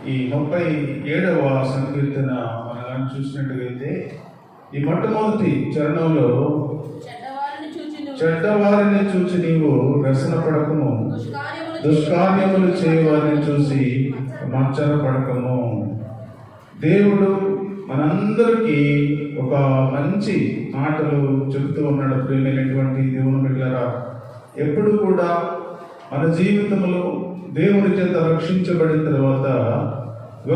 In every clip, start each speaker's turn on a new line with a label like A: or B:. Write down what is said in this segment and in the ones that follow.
A: ఈ 37వ సంకీర్తన మనం చూసినట్టుగైతే ఈ మొట్టమొదటి చరణంలో చెడ్డవారిని చూచి నీవు వ్యసన పడకము, దుష్కార్యములు చేయవారిని చూసి మచ్చర పడకము. దేవుడు మనందరికీ ఒక మంచి మాటలు చెబుతూ ఉన్నాడు. ప్రియమైనటువంటి దేవుని బిడ్డలారా, ఎప్పుడు కూడా మన జీవితంలో దేవుని చేత రక్షించబడిన తర్వాత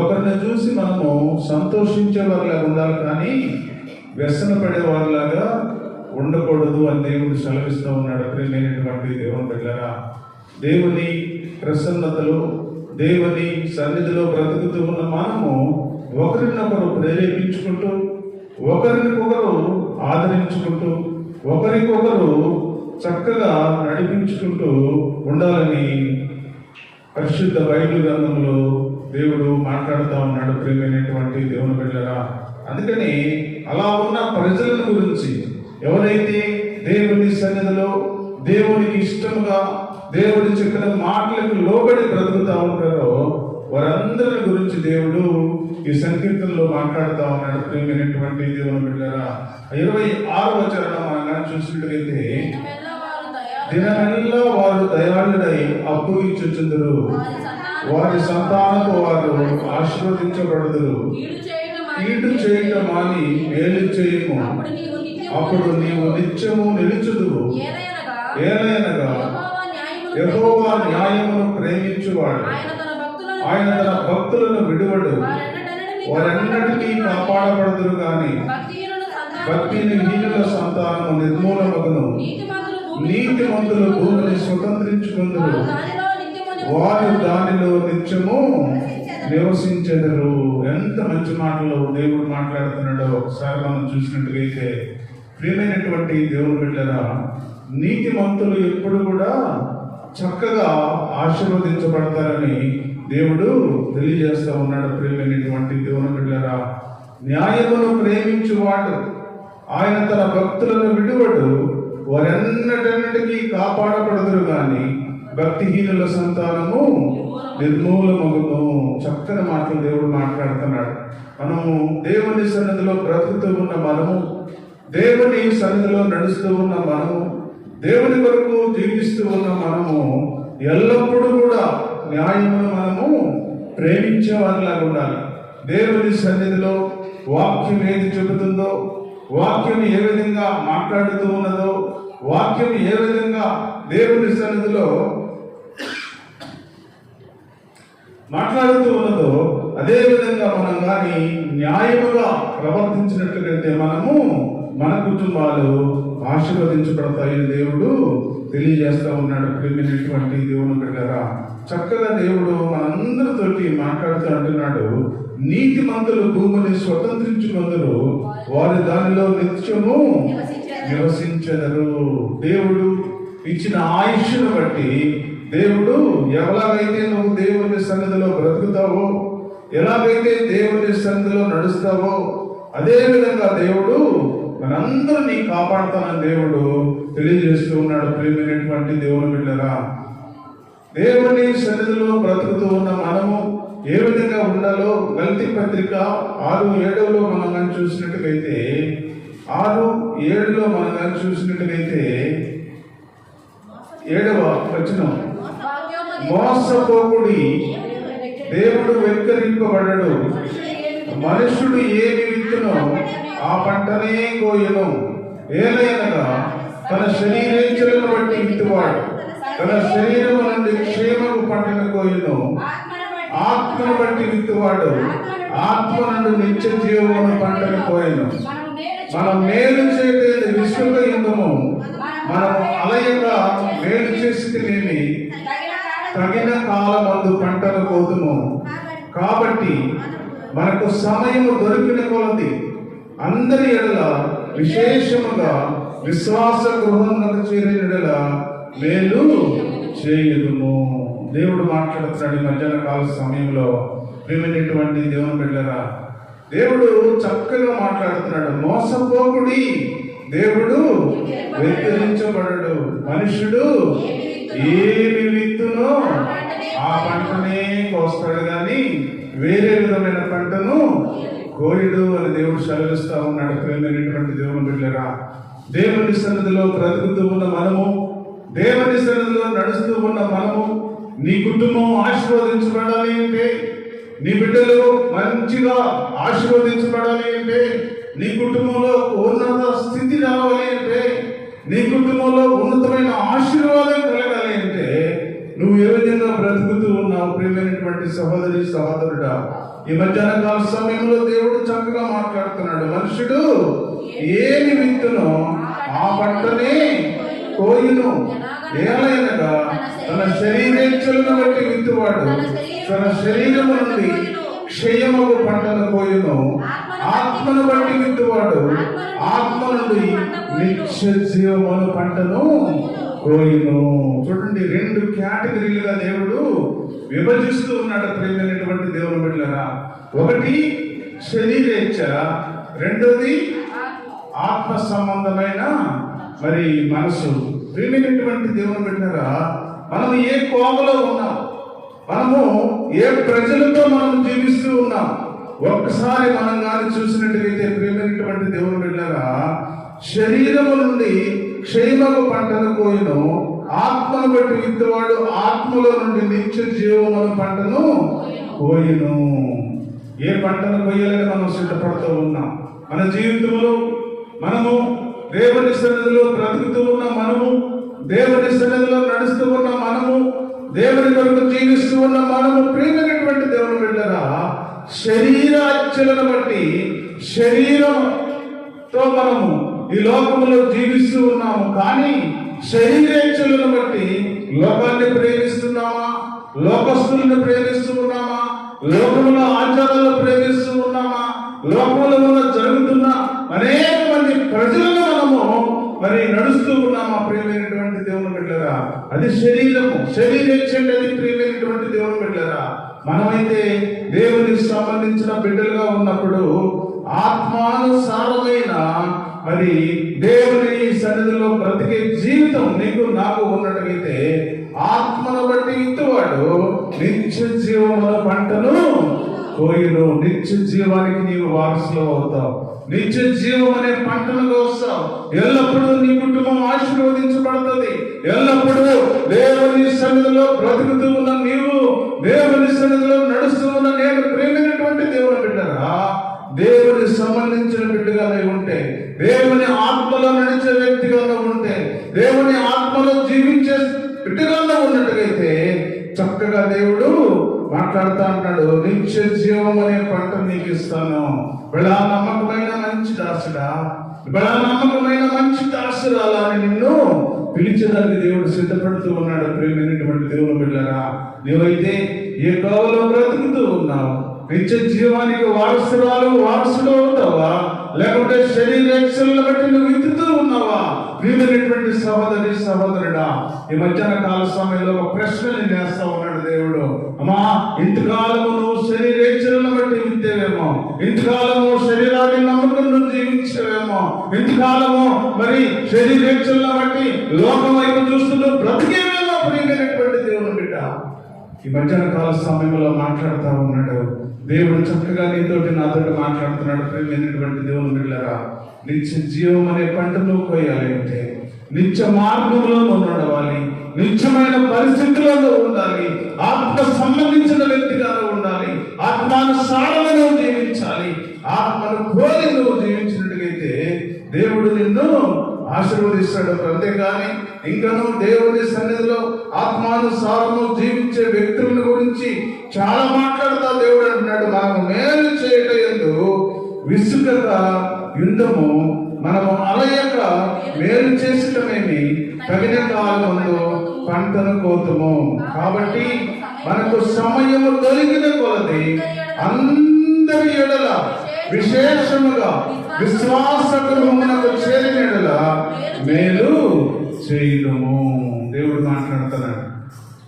A: ఒకరిని చూసి మనము సంతోషించే వారిలాగా ఉండాలి, కానీ వ్యసన పడే వారిలాగా ఉండకూడదు అని దేవుడు సెలవిస్తూ ఉన్నాడు. ప్రియమైనటువంటి దేవుని బిడ్డలారా, దేవుని ప్రసన్నతలో దేవుని సన్నిధిలో బ్రతుకుతూ ఉన్న మనము ఒకరినొకరు ప్రేరేపించుకుంటూ, ఒకరికొకరు ఆదరించుకుంటూ, ఒకరికొకరు చక్కగా నడిపించుకుంటూ ఉండాలని పరిశుద్ధ బైబిల్ గ్రంథంలో దేవుడు మాట్లాడుతూ ఉన్నాడు. ప్రియమైనటువంటి దేవుని బిడ్డలారా, అందుకని అలా ఉన్న ప్రజల గురించి, ఎవరైతే దేవుని సన్నిధిలో దేవునికి ఇష్టముగా దేవుడి చెప్పిన మాటలకు లోబడి బ్రతుకుతూ ఉంటారో వారందరి గురించి దేవుడు ఈ సంకీర్తనలో మాట్లాడుతూ ఉన్నాడు. ప్రియమైనటువంటి దేవుని బిడ్డలారా, 26వ చరణం మనం చూసినట్లయితే, దినమెల్లా వారు దయాళుడై అప్పుగిచ్చుచుందురు, వారి సంతానపు వారు ఆశీర్వదించబడుదురు. కీడు చేయటం మాని మేలు చేయము, అప్పుడు నీవు నిత్యము నిలుచుదువు. ఏలయనగా యెహోవా న్యాయమును ప్రేమించువాడు, ఆయన తన భక్తులను విడువడు. వారెన్నటికీ కాపాడబడుదురు గాని భక్తిహీనుల సంతానము నిర్మూలమగును. నీతిమంతులు భూమిని స్వతంత్రించుకుందురు, వారు దానిలో నిత్యము నివసించెదరు. ఎంత మంచి మాటలు దేవుడు మాట్లాడుతున్నాడో ఒకసారి మనం చూసినట్టుగైతే, ప్రియమైనటువంటి దేవుని బిడ్డలారా, నీతిమంతులు ఎప్పుడు కూడా చక్కగా ఆశీర్వదించబడతారని దేవుడు తెలియజేస్తూ ఉన్నాడు. ప్రియమైనటువంటి దేవుని బిడ్డలారా, న్యాయమును ప్రేమించువాడు, ఆయన తన భక్తులను విడువడు. వారెన్నటన్నిటికీ కాపాడబడదురు గాని భక్తిహీనుల సంతానము నిర్మూలమగును. చక్కని మాటలు దేవుడు మాట్లాడుతున్నాడు. మనము దేవుని సన్నిధిలో బ్రతుకుతూ ఉన్న మనము, దేవుని సన్నిధిలో నడుస్తూ ఉన్న మనము, దేవుని కొరకు జీవిస్తూ ఉన్న మనము ఎల్లప్పుడూ కూడా న్యాయమును మనము ప్రేమించే వారిలాగా ఉండాలి. దేవుని సన్నిధిలో వాక్యం ఏది చెబుతుందో, వాక్యం ఏ విధంగా మాట్లాడుతూ ఉన్నదో, వాక్యం ఏ విధంగా దేవుని సన్నిధిలో మాట్లాడుతూ ఉన్నదో అదే విధంగా మనం కానీ న్యాయముగా ప్రవర్తించినట్లయితే మనము, మన కుటుంబాలు ఆశీర్వదించబడతాయని దేవుడు తెలియజేస్తూ ఉన్నాడు. ప్రియమైనటువంటి దేవుని బిడ్డలారా, చక్కగా దేవుడు మనందరితోటి మాట్లాడుతూ అంటున్నాడు, నీతిమంతులు భూమిని స్వతంత్రించుకుందరు, వారి దానిలో నిత్యము నివసించెదరు. దేవుడు ఇచ్చిన ఆయుష్ను బట్టి దేవుడు ఎలాగైతే నువ్వు దేవుని సన్నిధిలో బ్రతుకుతావో, ఎలాగైతే దేవుని సన్నిధిలో నడుస్తావో, అదే విధంగా దేవుడు మనందరినీ కాపాడుతానని దేవుడు తెలియజేస్తూ ఉన్నాడు. ప్రియమైనటువంటి దేవుని బిడ్డలారా, దేవుని సన్నిధిలో బ్రతుకుతూ ఉన్న మనము ఏ విధంగా ఉండాలో గల్తీ పత్రిక 6:7లో మనం కానీ చూసినట్టుగైతే, 6:7లో మనం కానీ చూసినట్టుగైతే 7వ వచనం, మోసపోకుడి, దేవుడు వెక్కరింపబడడు, మనుషుడు ఏమి విత్తునో ఆ పంటనే కోయును. ఏలయనగా తన శరీరేచ్ఛలను బట్టి విత్తువాడు తన శరీరము నుండి క్షేమము పంటను కోయును. ఆత్మను బట్టి విత్తువాడు ఆత్మ నుండి నిత్య జీవమును పంటను కోయును. మనం మేలు చేయలేని విశ్వక యుగము, మనము అలయగా మేలు చేసితేనేమి తగిన కాలమందు పంటను కోతుము. కాబట్టి మనకు సమయము దొరికిన కొలది అందరి ఎడల, విశేషముగా విశ్వాస గృహమునకు చేరిన ఎడల మేలు చేయుదుము. దేవుడు మాట్లాడుతున్నాడు ఈ మధ్యాహ్న కాల సమయంలో. ప్రియమైనటువంటి దేవుని బిడ్డలారా, దేవుడు చక్కగా మాట్లాడుతున్నాడు. మోసపోకుడి, దేవుడు వ్యతిరేకించబడడు. మనుషుడు ఏమి విత్తునో ఆ పంటనే కోస్తాడు కానీ వేరే విధమైన పంటను కోయుడు అని దేవుడు సెలవిస్తా ఉన్నాడు. ప్రేమైనటువంటి దేవుని బిడ్డలారా, దేవుని సన్నిధిలో బ్రతుకుతూ ఉన్న మనము, దేవుని సన్నిధిలో నడుస్తూ ఉన్న మనము, నీ కుటుంబం ఆశీర్వదించబడాలి అంటే, నీ బిడ్డలు మంచిగా ఆశీర్వదించబడాలి అంటే, నీ కుటుంబంలో ఉన్నత స్థితి రావాలి అంటే, నీ కుటుంబంలో ఉన్నతమైన ఆశీర్వాదం కలగాలి అంటే నువ్వు ఏ విధంగా బ్రతుకుతూ ఉన్నావు? ప్రియమైనటువంటి సహోదరి సహోదరుడా, ఈ మధ్యాహ్న కాల సమయంలో దేవుడు చక్కగా మాట్లాడుతున్నాడు. మనుషుడు ఏమి విత్తునో ఆ పంటనే కోయును. ఏలైనగా తన శరీరేచ్ఛలను బట్టి విత్తువాడు తన శరీరము నుండి క్షయమగు పంటను కోయును. ఆత్మను బట్టి విత్తువాడు ఆత్మ నుండి నిత్య జీవమును పంటను కోయును. చూడండి, రెండు కేటగిరీలుగా దేవుడు విభజిస్తూ ఉన్నాడు. ప్రియమైనటువంటి దేవుని బిడ్డలారా, ఒకటి శరీరేచ్ఛ, రెండోది ఆత్మ సంబంధమైన మరి మనసు. ప్రియమైనటువంటి దేవుని బిడ్డలారా, మనం ఏ కోవలో ఉన్నాం, మనము ఏ ప్రజలతో మనం జీవిస్తూ ఉన్నాం, ఒక్కసారి మనం కానీ చూసినట్టుగైతే ప్రియమైనటువంటి దేవుని బిడ్డలారా, శరీరము నుండి క్షయమగు పంటను కోయును, ఆత్మను బట్టి విత్తువాడు ఆత్మలో నుండి నిత్య జీవమును పంటను కోయును. ఏ పంటను కొయ్యాలని మనం సిద్ధపడుతూ ఉన్నాం? మన జీవితంలో మనము దేవుని సన్నిధిలో బ్రతుకుతూ ఉన్న మనము, దేవుని సన్నిధిలో నడుస్తూ ఉన్న మనము, దేవుని కొరకు జీవిస్తూ ఉన్న మనము, ప్రియమైనటువంటి దేవుని బిడ్డలారా, శరీరాచ్ఛలను బట్టి శరీరంతో మనము ఈ లోకంలో జీవిస్తూ ఉన్నాము. కానీ శరీరేచ్ఛలను బట్టి లోకాన్ని ప్రేమిస్తున్నామా? లోకస్తులను ప్రేమిస్తూ ఉన్నామా? లోకంలో ఆచారాలను ప్రేమిస్తూ ఉన్నామా? లోకంలో ఉన్న జరుగుతున్న అనేక మంది ప్రజలను మనము మరి నడుస్తూ ఉన్నామా? ప్రియమైనటువంటి దేవుని బిడ్డలారా, అది శరీరము. శరీరేచ్ఛ అంటే అది ప్రియమైనటువంటి దేవుని బిడ్డలారా. మనమైతే దేవునికి సంబంధించిన బిడ్డలుగా ఉన్నప్పుడు ఆత్మానుసారమైన మరి దేవుని సన్నిధిలో బ్రతికే జీవితం నీకు నాకు ఉన్నట్టుగైతే ఆత్మను బట్టి విత్తువాడు నిత్య జీవముల పంటను కోయును. నిత్య జీవానికి నీవు వారసులు అవుతావు. నిత్య జీవం అనే పంటను కోస్తావు. ఎల్లప్పుడూ నీ కుటుంబం ఆశీర్వదించబడుతుంది. ఎల్లప్పుడూ దేవుని సన్నిధిలో బ్రతుకుతూ ఉన్న నీవు, దేవుని సన్నిధిలో నడుస్తూ ఉన్న నేను, ప్రేమైనటువంటి దేవుని బిడ్డరా, దేవుని సంబంధించిన బిడ్డగా ఉంటే, దేవుని ఆత్మలో నడిచే వ్యక్తిగా ఉంటే, దేవుని ఆత్మలో జీవించే బిడ్డగా ఉన్నట్టుగైతే చక్కగా దేవుడు మాట్లాడుతూ అంటాడు, నిత్య జీవం అనే పంట నీకు ఇస్తాను. బడా నమ్మకమైన మంచి దాసుడా, బడా నమ్మకమైన మంచి దాసురాలా అని నిన్ను పిలిచేదానికి దేవుడు సిద్ధపడుతూ ఉన్నాడు. ప్రియమైనటువంటి దేవుని బిడ్డలారా, నీవైతే ఏ కోవలో బ్రతుకుతూ ఉన్నావు? నిత్య జీవానికి వారసుడు అవుతావా? లేకుంటే శరీరేచ్ఛలను బట్టి నువ్వు విత్తుతూ ఉన్నావా? ప్రియమైనటువంటి సహోదరి సహోదరుడా, ఈ మధ్యాహ్న కాల సమయంలో ఒక ప్రశ్న నేను వేస్తా ఉన్నాడు దేవుడు. అమ్మా, ఇంతకాలము నువ్వు శరీరేచ్ఛలను బట్టి విత్తేవేమో, ఇంతకాలము శరీరాన్ని నమ్ముకుని నువ్వు జీవించేవేమో, ఇంతకాలము మరి శరీరేచ్ఛలను బట్టి లోకం వైపు చూస్తూ బ్రతికేవేమో. ప్రియమైనటువంటి దేవుని బిడ్డ, ఈ మధ్యాహ్న కాల సమయంలో మాట్లాడుతూ ఉన్నాడు దేవుడు. చక్కగా నీతోటి నాతోటి మాట్లాడుతున్నాడు. ప్రియమైనటువంటి దేవుని బిడ్డలారా, నిత్య జీవం అనే పంటను కోయాలి అంటే నిత్య మార్గంలో నడవాలి, నిత్యమైన పరిస్థితుల్లో ఉండాలి, ఆత్మ సంబంధించిన వ్యక్తిగా ఉండాలి, ఆత్మానుసారంగా జీవించాలి. ఆత్మను కోరి నువ్వు జీవించినట్టుగైతే దేవుడు నిన్ను ఆశీర్వదిస్తాడు. అంతేగాని ఇంకను దేవుని సన్నిధిలో ఆత్మానుసారము జీవించే వ్యక్తుల గురించి చాలా మాట్లాడుతా దేవుడు అంటున్నాడు, మనము మేలు చేయట యందు విసుగక యుద్ధము, మనము అలయక మేలు చేసటమేమి తగిన కాలమందు పంటను కోతుము. కాబట్టి మనకు సమయము దొరికిన కొలది అందరి ఎడల, విశేషముగా విశ్వాస గృహమునకు చేరిన ఎడల మేలు చేయడము. దేవుడు మాట్లాడుతున్నాడు.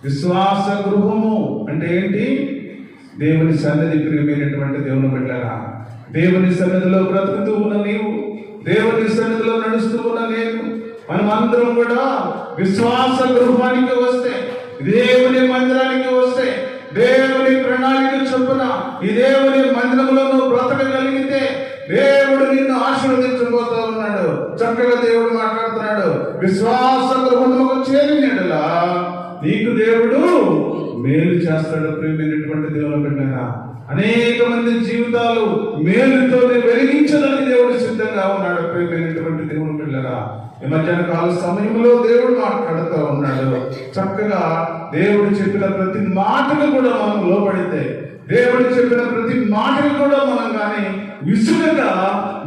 A: విశ్వాస గృహము అంటే ఏంటి? దేవుని సన్నిధి. ప్రియమైనటువంటి దేవుని బిడ్డలారా, దేవుని సన్నిధిలో బ్రతుకుతూ ఉన్న నీవు, దేవుని సన్నిధిలో నడుస్తూ ఉన్న నేను, మనమందరం కూడా విశ్వాస గృహానికి వస్తే, దేవుని మందిరానికి వస్తే, దేవుని ప్రణాళిక చొప్పున ఈ దేవుని మందిరంలో నువ్వు బ్రతకగలిగితే దేవుడు నిన్ను ఆశీర్వదించబోతా ఉన్నాడు. చక్కగా దేవుడు మాట్లాడుతున్నాడు. విశ్వాస గృహములకు చేరినట్లా నీకు దేవుడు మేలు చేస్తాడు. ప్రియమైనటువంటి దేవుని బిడ్డలారా, అనేక మంది జీవితాలు మేలుతో వెలిగించడానికి దేవుడు సిద్ధంగా ఉన్నాడు. ప్రియమైనటువంటి దేవుని బిడ్డలారా, ఈ మధ్యాహ్న కాల సమయంలో దేవుడు మాట్లాడుతూ ఉన్నాడు. చక్కగా దేవుడు చెప్పిన ప్రతి మాటకు కూడా మనం లోబడితే, దేవుడు చెప్పిన ప్రతి మాటకు కూడా మనం కానీ విసుగగా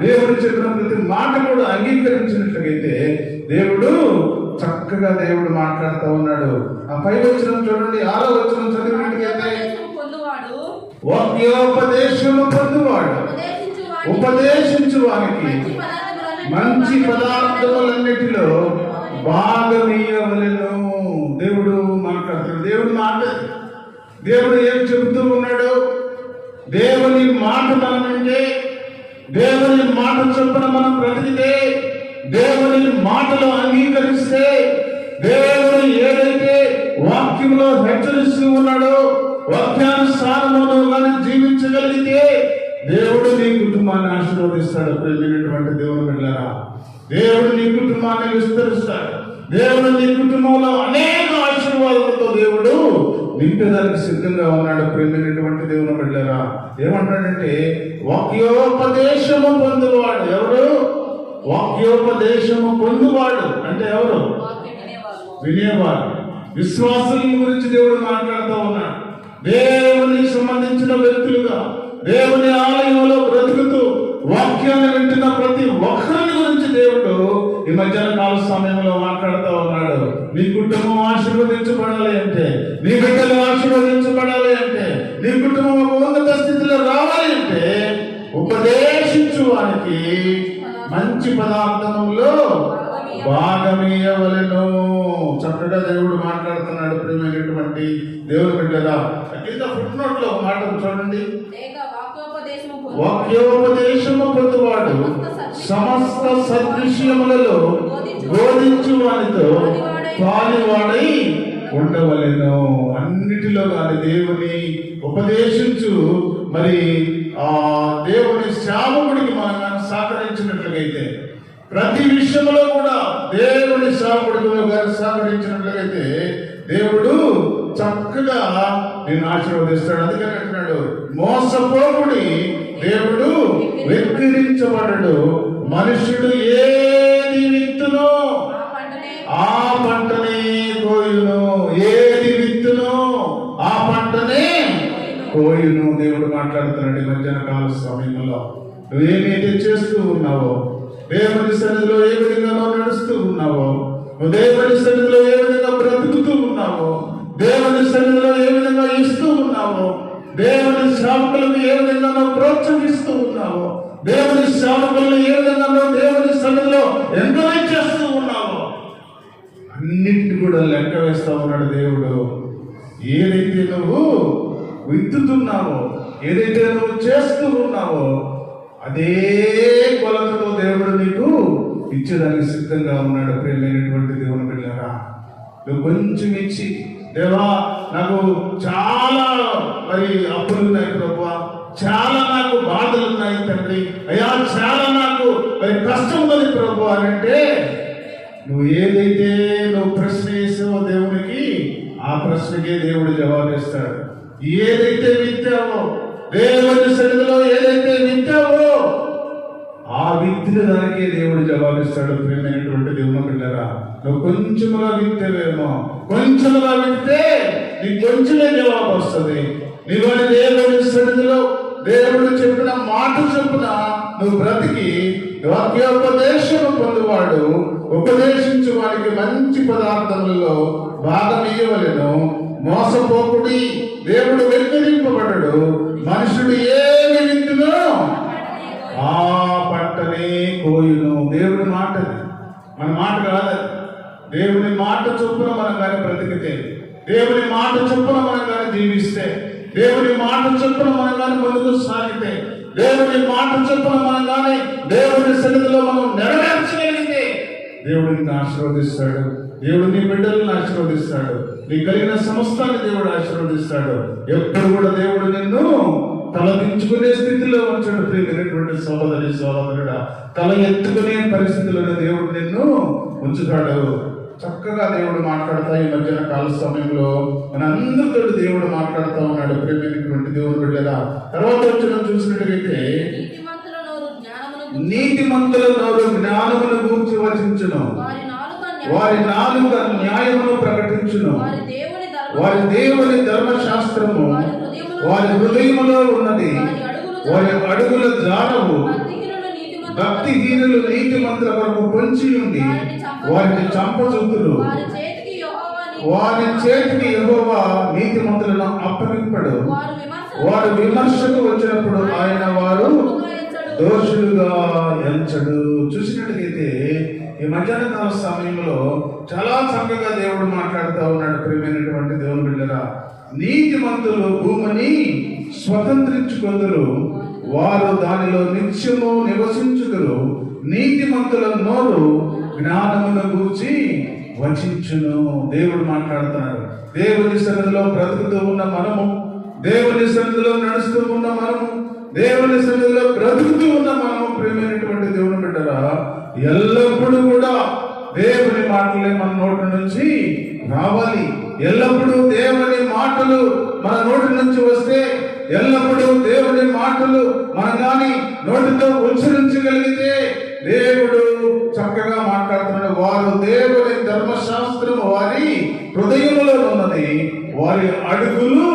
A: దేవుడు చెప్పిన ప్రతి మాట కూడా అంగీకరించినట్లయితే దేవుడు చక్కగా దేవుడు మాట్లాడుతూ ఉన్నాడు. ఆ పై వచనం చూడండి, 6వ వచనం చదివినట్లయితే, వాక్యోపదేశము పొందువాడు ఉపదేశించు వానికి మంచి పదార్థములన్నిటిలో భాగమీయవలెను. దేవుడు మాట్లాడుతున్నాడు. దేవుడి మాట, దేవుడు ఏం చెబుతూ ఉన్నాడు? దేవుని మాట మనం వింటే, దేవుని మాట చొప్పున మనం బ్రతికితే, దేవుని మాటలు అంగీకరిస్తే, దేవుడు ఏదైతే వాక్యంలో హెచ్చరిస్తూ ఉన్నాడో వాక్యానుసారమును కానీ జీవించగలిగితే దేవుడు నీ కుటుంబాన్ని ఆశీర్వదిస్తాడు. ప్రియమైనటువంటి దేవుని బిడ్డలారా, దేవుడు నీ కుటుంబాన్ని విస్తరిస్తాడు. దేవుడు నీ కుటుంబంలో అనేక ఆశీర్వాదాలతో దేవుడు నింపేదానికి సిద్ధంగా ఉన్నాడు. ప్రియమైనటువంటి దేవుని బిడ్డలారా, ఏమంటాడంటే వాక్యోపదేశము పొందువాడు. ఎవరు? వాక్యోపదేశము పొందువాడు అంటే ఎవరు? వినేవాడు. విశ్వాసుల గురించి దేవుడు మాట్లాడుతూ ఉన్నాడు. దేవునికి సంబంధించిన వ్యక్తులుగా దేవుని ఆలయంలో బ్రతుకుతూ వాక్యాన్ని వింటున్న ప్రతి ఒక్కరిని గురించి దేవుడు ఈ మధ్యాహ్న కాల సమయంలో మాట్లాడుతూ ఉన్నాడు. నీ కుటుంబం ఆశీర్వదించబడాలి అంటే, నీ బిడ్డలు ఆశీర్వదించబడాలి అంటే, నీ కుటుంబం ఒక ఉన్నత స్థితిలో రావాలి అంటే ఉపదేశించు వానికి మంచి పదార్థంలో భాగమీయవలెను. చక్కగా దేవుడు మాట్లాడుతున్నాడు. ప్రియమైనటువంటి దేవుని బిడ్డలా, కింద ఫుట్ నోట్ లో మాట చూడండి, వాక్యోపదేశము పొందువాడు సమస్త సదృశ్యములలో బోధించు వానితో పాలివాడై ఉండవలెను. అన్నిటిలో కానీ దేవుని ఉపదేశించు మరి ఆ దేవుని సేవకుడికి మనం కానీ సహకరించినట్లయితే, ప్రతి విషయంలో కూడా దేవుని సేవకుడికి గారు సహకరించినట్లయితే దేవుడు చక్కగా నేను ఆశీర్వదిస్తాడు. అందుకని అంటున్నాడు, మోసపోకుడి, దేవుడు వెక్కిరించబడడు. మనుషుడు ఏది విత్తునో ఆ పంటనే కోయును. ఏది విత్తునో ఆ పంటనే కోయును. దేవుడు మాట్లాడుతున్నాడు. ఈ మధ్యాహ్న కాల సమయంలో నువ్వేమైతే చేస్తూ ఉన్నావో, దేవుని సన్నిధిలో ఏ విధంగా నడుస్తూ ఉన్నావో, దేవుని సన్నిధిలో ఏ విధంగా బ్రతుకుతూ ఉన్నావో, దేవుని సన్నిధిలో ఏ విధంగా ఇస్తూ ఉన్నావో, దేవుని సేవకులను ఏ విధంగా ప్రోత్సహిస్తూ ఉన్నావో, దేవుని సేవకులను ఏ విధంగా దేవుని సన్నిధిలో ఎంకరేజ్ చేస్తూ ఉన్నావో, అన్నింటి కూడా లెక్క వేస్తా ఉన్నాడు దేవుడు. ఏదైతే నువ్వు విత్తుతున్నావో, ఏదైతే నువ్వు చేస్తూ ఉన్నావో, అదే కొలతతో దేవుడు నీకు ఇచ్చేదానికి సిద్ధంగా ఉన్నాడు. ప్రియమైనటువంటి దేవుని బిడ్డలారా, నువ్వు కొంచెం ఇచ్చి, దేవా నాకు చాలా మరి అప్పులు ఉన్నాయి ప్రభువా, చాలా నాకు బాధలు ఉన్నాయి తండ్రి, అయ్యా చాలా నాకు మరి కష్టం ఉంది ప్రభు అని అంటే, నువ్వు ఏదైతే నువ్వు ప్రశ్న వేసావో దేవునికి, ఆ ప్రశ్నకే దేవుడు జవాబిస్తాడు. ఏదైతే విత్తావో, దేవుని సన్నిధిలో ఏదైతే విత్తావో, ఆ విత్తిన దానికే దేవుడు జవాబిస్తాడు. ప్రియమైనటువంటి దేవుని బిడ్డలారా, నువ్వు కొంచెముగా విత్తేవేమో, కొంచెముగా విత్తే నీకు కొంచెమే జవాబు వస్తుంది. నీవు దేవుని సన్నిధిలో దేవుడు చెప్పిన మాట చొప్పున నువ్వు బ్రతికి వాక్యోపదేశము పొందువాడు ఉపదేశించు వారికి మంచి పదార్థములలో భాగం ఇవ్వలేను. మోసపోకుడి, దేవుడు వెక్కిరింపబడడు. మనుషుడు ఏమి విత్తునో ఆ పంటనే కోయును. దేవుడి మాట, మన మాట కాదు. దేవుని మాట చొప్పున మనం కానీ బ్రతికితే, దేవుని మాట చొప్పున మనం కానీ జీవిస్తే, దేవుని మాట చొప్పున మనం కానీ ముందుకు సాగితే, దేవుని మాట చొప్పున మనం కానీ దేవుని సన్నిధిలో మనం నెరవేర్చగలిగితే దేవుడు నిన్ను ఆశీర్వదిస్తాడు. దేవుడు నీ బిడ్డలను ఆశీర్వదిస్తాడు. నీ కలిగిన సమస్తాన్ని దేవుడు ఆశీర్వదిస్తాడు. ఎప్పుడు కూడా దేవుడు నిన్ను తలదించుకునే స్థితిలో ఉంచడు. ప్రియమైనటువంటి సహోదరి సహోదరుడా, తల ఎత్తుకునే పరిస్థితులను దేవుడు నిన్ను ఉంచుతాడు. చక్కగా దేవుడు మాట్లాడుతా ఈ మధ్యాహ్న కాల సమయంలో మనందరితో దేవుడు మాట్లాడుతూ ఉన్నాడు. ప్రియమైనటువంటి దేవుడు బిడ్డలా, తర్వాత వచ్చిన చూసినట్లయితే నీతిమంతుల నోరు జ్ఞానమును గూర్చి వచించును, వారి నాలుక న్యాయమును ప్రకటించును, వారి దేవుని ధర్మశాస్త్రము వారి హృదయములో ఉన్నది, వారి అడుగుల జారవు. భక్తిహీనులు నీతిమంతుల వరకు పొంచి ఉండి వారిని చంపజూతులు, వారి చేతికి యెహోవా నీతిమంతులను అప్పగింపడు. వారు విమర్శకు వచ్చినప్పుడు ఆయన వారు దోషులుగా ఎంచడు. చూసినట్లయితే ఈ మధ్యాహ్న కాల సమయంలో చాలా చక్కగా దేవుడు మాట్లాడుతూ ఉన్నాడు. ప్రియమైనటువంటి దేవుని బిడ్డరా, నీతిమంతులు భూమిని స్వతంత్రించుకొందురు, వారు దానిలో నిత్యము నివసించుదురు. నీతిమంతుల నోరు జ్ఞానమును గూర్చి వచించును. దేవుడు మాట్లాడుతున్నాడు. దేవుని సన్నిధిలో బ్రతుకుతూ ఉన్న మనము, దేవుని సన్నిధిలో నడుస్తూ ఉన్న మనము, దేవుని సన్నిధిలో బ్రతుకుతూ ఉన్న మనము, ప్రియమైనటువంటి దేవుని బిడ్డరా, ఎల్లప్పుడూ కూడా దేవుని మాటలే మన నోటి నుంచి రావాలి. ఎల్లప్పుడూ దేవుని మాటలు మన నోటి నుంచి వస్తే, ఎల్లప్పుడూ దేవుని మాటలు మనం కానీ నోటితో ఉచ్చరించగలిగితే దేవుడు చక్కగా మాట్లాడుతున్నాడు. వారు దేవుని ధర్మశాస్త్రం వారి హృదయములో ఉన్నది, వారి అడుగులు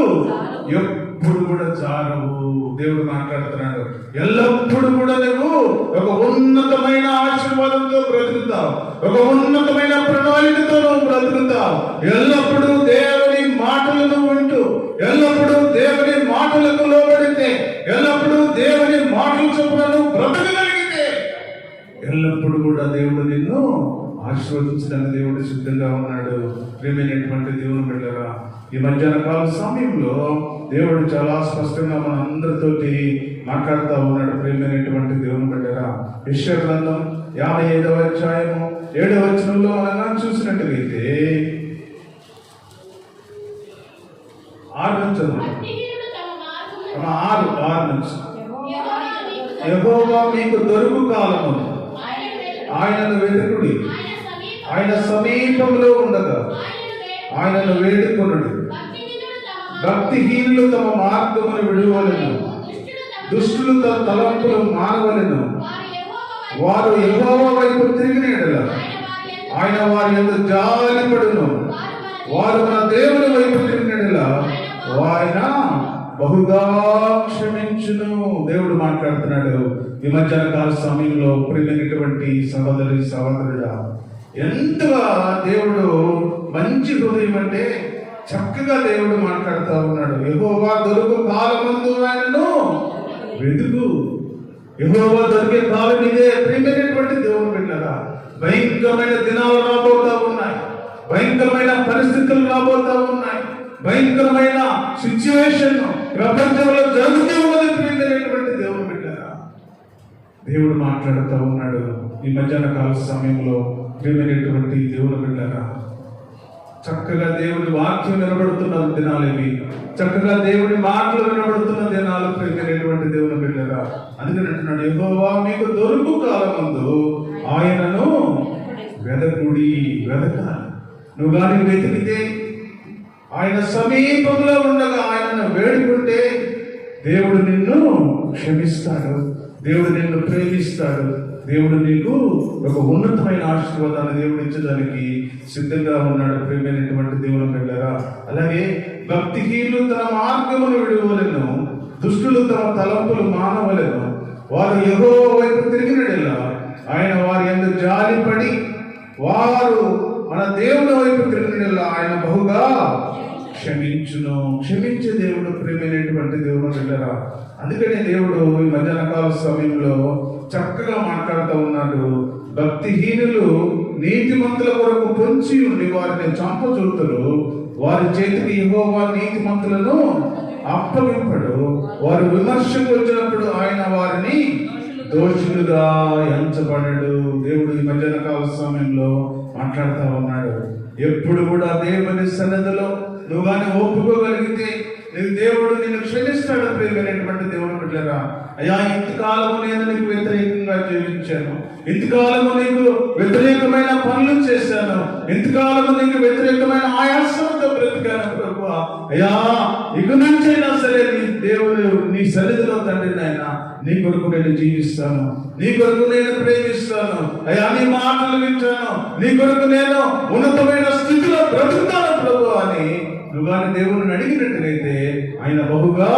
A: ఎప్పుడు కూడా జారవు. దేవుడు మాట్లాడుతున్నాడు. ఎల్లప్పుడు కూడా నువ్వు ఒక ఉన్నతమైన ఆశీర్వాదంతో బ్రతుకుతావు, ఒక ఉన్నతమైన ప్రణాళికతో నువ్వు బ్రతుకుతావు. ఎల్లప్పుడూ దేవుని మాటలను వింటూ, ఎల్లప్పుడూ దేవుని మాటలకు లోబడితే, ఎల్లప్పుడూ దేవుని మాటలు చొప్పున నువ్వు బ్రతకగలిగితే, ఎల్లప్పుడు కూడా దేవుడు నిన్ను ఆశీర్వదించడానికి దేవుడు సిద్ధంగా ఉన్నాడు. ప్రియమైనటువంటి దేవుని బిడ్డరా, ఈ మధ్యాహ్న కాల సమయంలో దేవుడు చాలా స్పష్టంగా మన అందరితోటి మాట్లాడుతూ ఉన్నాడు. ప్రియమైనటువంటి దేవుని బిడ్డరా, యెషయా గ్రంథం 55వ అధ్యాయము 7వ వచనంలో మనం చూసినట్లయితే 6 నుంచి యెహోవా మీకు దొరుకు కాలము, ఆయనను వెతుకుడి, ఆయన సమీపంలో ఉండగా ఆయనను వేడుకొనుడి. భక్తిహీనులు తమ మార్గమును విడువలెను, దుష్టులు తమ తలంపులు మానవలెను. వారు యెహోవా వైపు తిరిగిన యెడల ఆయన వారి యందు జాలిపడును. వారు మన దేవుని వైపు తిరిగిన యెడల ఆయన బహుగా క్షమించును. దేవుడు మాట్లాడుతున్నాడు. ఈ మధ్యాహ్న కాల సమయంలో ప్రియమైనటువంటి సహోదరి సహోదరుడా, ఎంతగా దేవుడు మంచి హృదయం అంటే చక్కగా దేవుడు మాట్లాడుతూ ఉన్నాడు. యెహోవా దొరుకు కాలమందు ఆయనను వెతుకు. యెహోవా దొరికే కాలం ఇదే. ప్రియమైనటువంటి దేవుడు బిడ్డలారా, భయంకరమైన దినాలు రాబోతా ఉన్నాయి, భయంకరమైన పరిస్థితులు రాబోతా ఉన్నాయి, భయంకరమైన సిచ్యువేషన్ ప్రపంచంలో జరుగుతూ ఉన్నది. ప్రియమైనటువంటి దేవుడు బిడ్డలారా, దేవుడు మాట్లాడుతూ ఉన్నాడు. ఈ మధ్యాహ్న కాల సమయంలో ప్రియమైనటువంటి దేవుని బిడ్డలారా, చక్కగా దేవుని వాక్యం వినబడుతున్న దినాలు ఇవి, చక్కగా దేవుని మాటలు వినబడుతున్న దినాలు. ప్రియమైనటువంటి దేవుని బిడ్డలారా, అందుకని అంటున్నాడు, యెహోవా మీకు దొరుకు కాలమందు ఆయనను వెదకుడి. వెదకాలి. నువ్వు కానీ వెతికితే, ఆయన సమీపంలో ఉండగా ఆయనను వేడుకుంటే దేవుడు నిన్ను క్షమిస్తాడు, దేవుడు నిన్ను ప్రేమిస్తాడు, దేవుడు నీకు ఒక ఉన్నతమైన ఆశీర్వాదాన్ని దేవుడు ఇచ్చడానికి సిద్ధంగా ఉన్నాడు. ప్రియమైనటువంటి దేవుని బిడ్డలారా, అలాగే భక్తిహీనులు తన మార్గమును విడువలెను, దుష్టులు తమ తలంపులు మానవలెను. వారు యెహోవా వైపు తిరిగిన యెడల ఆయన వారి యందు జాలిపడి, వారు మన దేవుని వైపు తిరిగిన యెడల ఆయన బహుగా క్షమించును. క్షమించే దేవుడు ప్రియమైనటువంటి దేవుని బిడ్డలారా, అందుకనే దేవుడు ఈ మధ్యాహ్న కాల సమయంలో చక్కగా మాట్లాడుతూ ఉన్నాడు. భక్తిహీనులు నీతిమంతుల కొరకు పొంచి ఉండి వారిని చంపజూతులు, వారి చేతికి యెహోవా నీతిమంతులను అప్పగింపడు. వారు విమర్శకు వచ్చినప్పుడు ఆయన వారిని దోషులుగా ఎంచబడడు. దేవుడు ఈ మధ్యాహ్న కాల సమయంలో మాట్లాడుతూ ఉన్నాడు. ఎప్పుడు కూడా దేవుని సన్నిధిలో నువ్వు కానీ ఒప్పుకోగలిగితే, నీకు దేవుడు నిన్ను క్షమిస్తాడు. ప్రియమైనటువంటి దేవుని బిడ్డలారా, అయ్యా ఇంతకాలము నేను నీకు వ్యతిరేకంగా జీవించాను, ఇంతకాలము నీకు వ్యతిరేకమైన పనులు చేశాను, ఇంతకాలము నీకు వ్యతిరేకమైన ఆయాసంతో బ్రతికాను ప్రభువా. అయ్యా ఇక నుంచైనా సరే నీ దేవుడు నీ సన్నిధిలో తండ్రి నాయన నీ కొరకు నేను జీవిస్తాను, నీ కొరకు నేను ప్రేమిస్తాను. అయ్యా నీ మాటలు వింటాను, నీ కొరకు నేను ఉన్నతమైన స్థితిలో బ్రతుకుతాను ప్రభు అని నువ్వు కానీ దేవుడిని అడిగినట్టుగైతే ఆయన బహుగా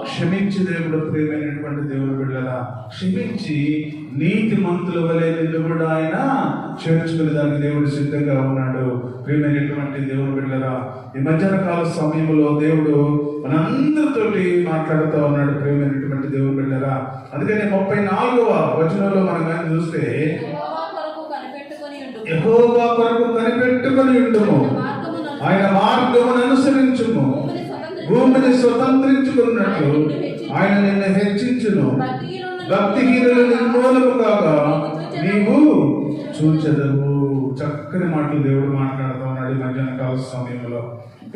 A: క్షమించి దేవుడు. ప్రియమైనటువంటి దేవుడు బిడ్డలారా, క్షమించి నీతి మంతుల వలె నిన్ను కూడా ఆయన చేర్చుకునే దానికి దేవుడు సిద్ధంగా ఉన్నాడు. ప్రియమైనటువంటి దేవుడు బిడ్డలారా, ఈ మధ్యాహ్న కాల సమయంలో దేవుడు మనందరితోటి మాట్లాడుతూ ఉన్నాడు. ప్రియమైనటువంటి దేవుడు బిడ్డలారా, అందుకని 34వ వచనంలో మనం కానీ చూస్తే యెహోవా కొరకు కనిపెట్టుకొని ఉండుము, ఆయన మార్గమును అనుసరించుము, భూమిని స్వతంత్రించుకున్నట్లు ఆయన నిన్ను హెచ్చించును, భక్తిహీనులు నిర్మూలము కాగా నీవు చూచెదవు. చక్కని మాటలు దేవుడు మాట్లాడుతూ ఉన్నాడు ఈ మధ్యాహ్న కాల సమయంలో.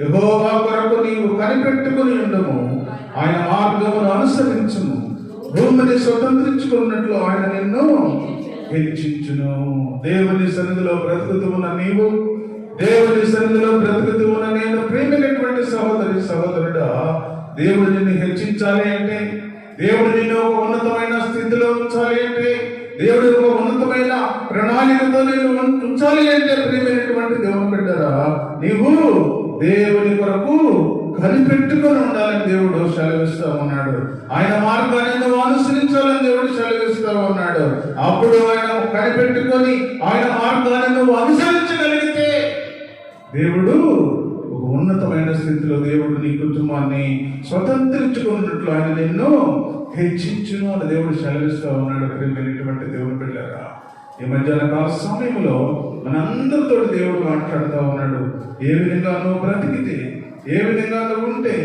A: యెహోవా కొరకు నీవు కనిపెట్టుకుని ఉండము, ఆయన మార్గమును అనుసరించుము, భూమిని స్వతంత్రించుకున్నట్లు ఆయన నిన్ను హెచ్చించును. దేవుని సన్నిధిలో బ్రతుకుతూ ఉన్న నీవు, దేవుని సన్నిధిలో బ్రతుకుతూ ఉన్న నేను, ప్రేమైనటువంటి సహోదరి సహోదరుడా, దేవుడు నిన్ను హెచ్చించాలి అంటే, దేవుడు నిన్ను ఒక ఉన్నతమైన స్థితిలో ఉంచాలి అంటే, దేవుడు ఒక ఉన్నతమైన ప్రణాళికతో నేను ఉంచాలి అంటే, ప్రియమైనటువంటి దేవుని బిడ్డరా, నీవు దేవుని కొరకు కనిపెట్టుకొని ఉండాలని దేవుడు సెలవిస్తూ ఉన్నాడు. ఆయన మార్గాన్ని నువ్వు అనుసరించాలని దేవుడు సెలవిస్తూ ఉన్నాడు. అప్పుడు ఆయన కనిపెట్టుకొని ఆయన మార్గాన్ని నువ్వు అనుసరించగలిగితే దేవుడు ఒక ఉన్నతమైన స్థితిలో దేవుడు నీ కుటుంబాన్ని స్వతంత్రించుకున్నట్లు ఆయన నిన్ను హెచ్చించును అని దేవుడు సెలవిస్తూ ఉన్నాడు. ప్రియమైనటువంటి దేవుని బిడ్డలారా, ఈ మధ్యాహ్న కాల సమయంలో మనందరితో దేవుడు మాట్లాడుతూ ఉన్నాడు. ఏ విధంగా నువ్వు బ్రతికితే, ఏ విధంగా నువ్వు ఉంటే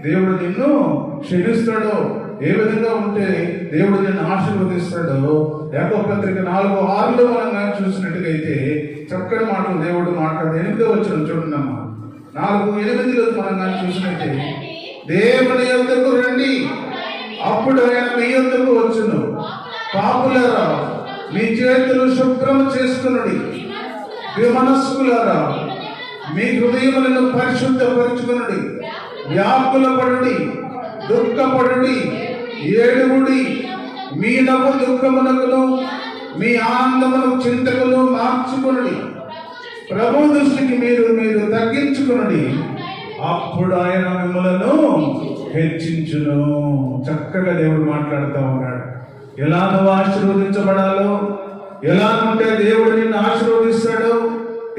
A: దేవుడు నిన్ను క్షమిస్తాడో, ఏ విధంగా ఉంటే దేవుడు నిన్ను ఆశీర్వదిస్తాడో, యాకోబు పత్రిక 4:6లో మనం కానీ చూసినట్టుగైతే చక్కని మాటలు దేవుడు మాట్లాడు. 8వ వచనం చూడండి అమ్మా. 4:8లో మనం కానీ చూసినట్టే, దేవుని యొద్దకు రండి, అప్పుడు ఆయన మీ యొద్దకు వచ్చును. పాపులారా మీ చేతులు శుభ్రము చేసుకునుడి, విమనస్కులారా మీ హృదయములను పరిశుద్ధపరచుకునుడి, వ్యాకులపడుడి, దుఃఖపడుడి, ఏడుగుడి, మీ నవ్వు దుఃఖమునకును మీ ఆనందమును చింతకును మార్చుకునుడి, ప్రభు దృష్టికి మీరు తగ్గించుకునుడి, అప్పుడు ఆయన మిమ్మలను హెచ్చించును. చక్కగా దేవుడు మాట్లాడుతూ ఉన్నాడు. ఎలా నువ్వు ఆశీర్వదించబడాలో, ఎలా ఉంటే దేవుడు నిన్ను ఆశీర్వదిస్తాడో,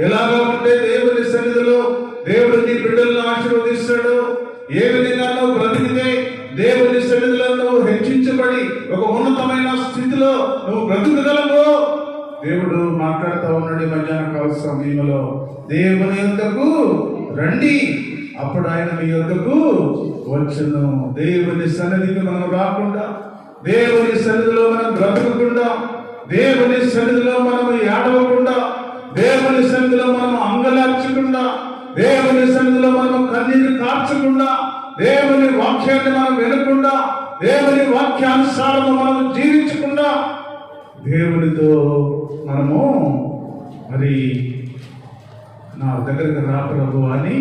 A: ఎలాగా ఉంటే దేవుని సన్నిధిలో దేవుడు నీ బిడ్డలను ఆశీర్వదిస్తాడు, ఏ విధంగా నువ్వు బ్రతికితే దేవుని సన్నిధిలో నువ్వు హెచ్చించబడి ఒక ఉన్నతమైన స్థితిలో నువ్వు బ్రతుకగలవు దేవుడు మాట్లాడుతూ ఉన్నాడు. మధ్యాహ్న కాల సమయంలో దేవుని యొద్దకు రండి, అప్పుడు ఆయన మీ యొద్దకు వచ్చును. దేవుని సన్నిధికి మనం రాకుండా, దేవుని సన్నిధిలో మనం బ్రతకకుండా, దేవుని సన్నిధిలో మనం ఏడవకుండా, దేవుని సన్నిధిలో మనం అంగలార్చకుండా, దేవుని సన్నిధిలో మనం కన్నీరు కార్చకుండా, దేవుని వాక్యాన్ని మనం వినకుండా, దేవుని వాక్యానుసారము మనం జీవించకుండా, దేవునితో మనము మరి నా దగ్గరకు రా ప్రభు అని